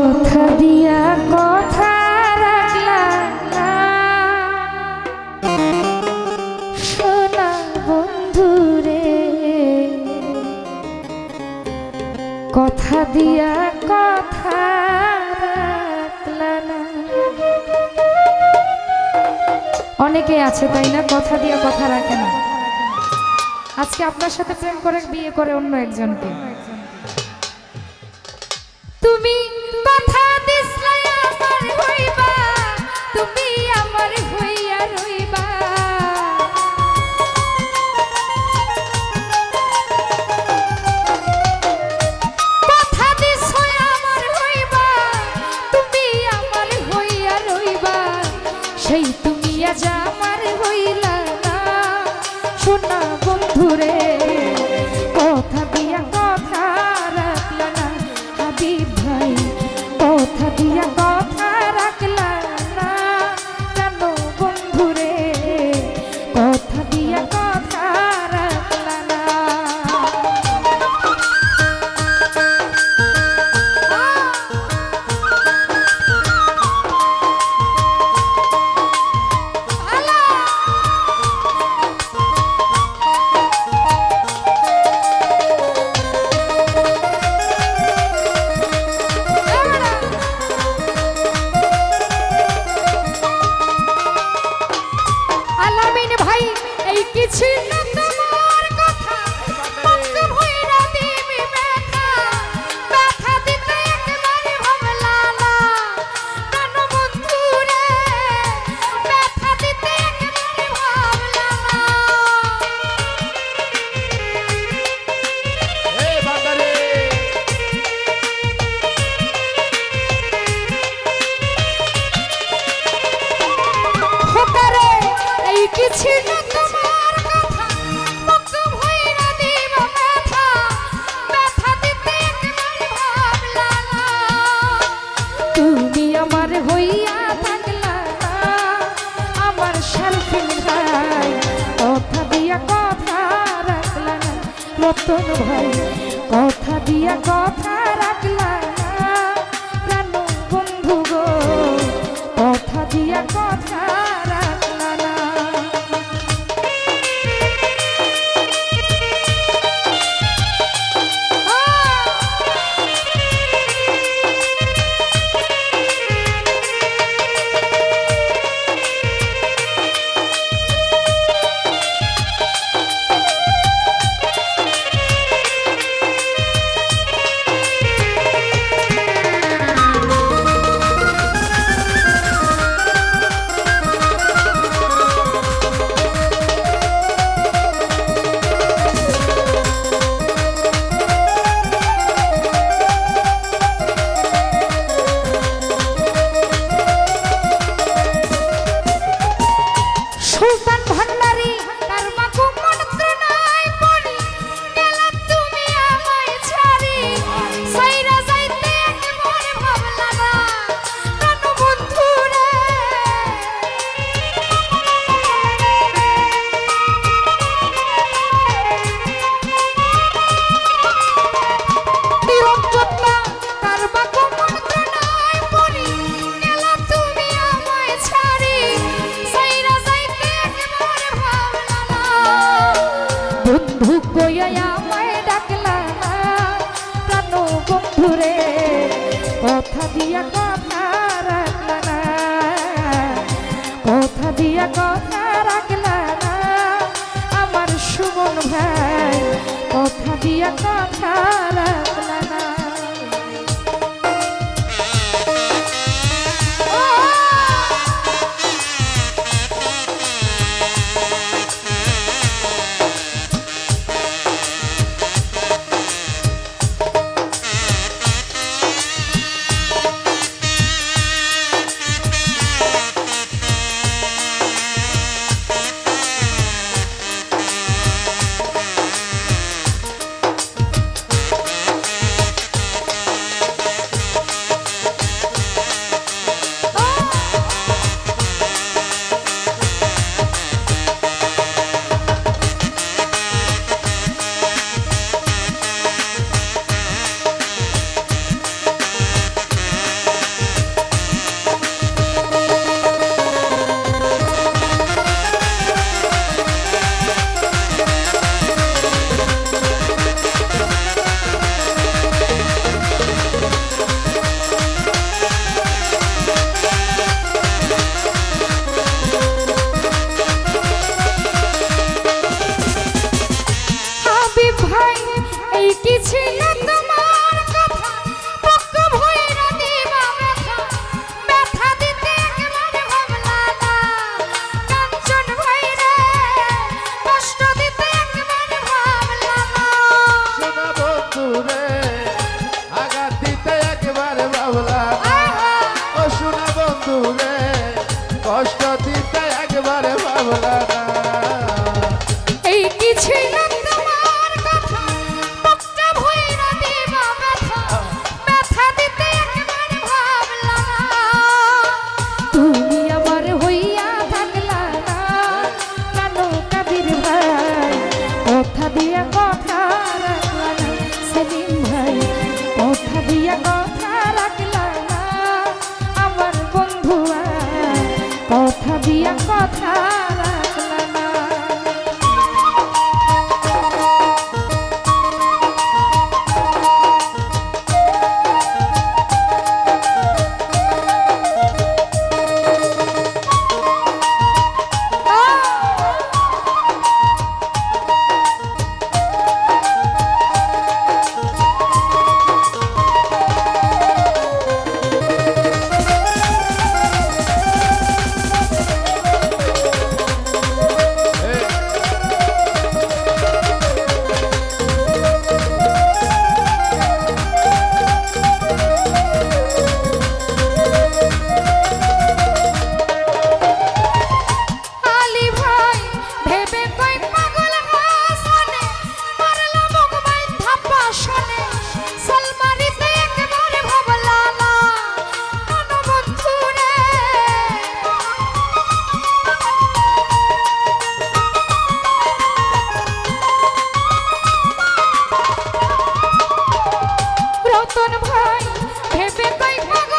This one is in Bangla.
কথা দিয়া কথা রাখলা না, সোনা বন্ধু রে, কথা দিয়া কথা রাখলা না। অনেকে আছে তাই না, কথা দিয়া কথা রাখে না। আজকে আপনার সাথে প্রেম করে বিয়ে করে অন্য একজনকে। তুমি কথা দিছলা আমার হইবা, তুমি আমার হইয়া রইবা। কথা দিছো আমার হইবা, তুমি আমার হইয়া রইবা। সেই তুমি আজ আমার হইলা না, সোনা বন্ধুরে, কথা দিয়া কথা রাখলা না। হাবিব ভাই, কথা দিয়া কথা রাখলা না, কেন বন্ধুরে, কথা দিয়া কথা রাখলা না। রতন ভাই, কথা দিয়া কথা রাখলা না, প্রাণ বন্ধু গো, কথা দিয়া কথা রাখলা না। বন্ধু কইয়া আমায় ডাকলা না, প্রাণ বন্ধুরে, কথা দিয়া কথা রাখলা না, কথা দিয়া কথা রাখলা না। আমার সুমন ভাই, কথা দিয়া কথা রাখলা না। ভাই ভেবে তাই পাগল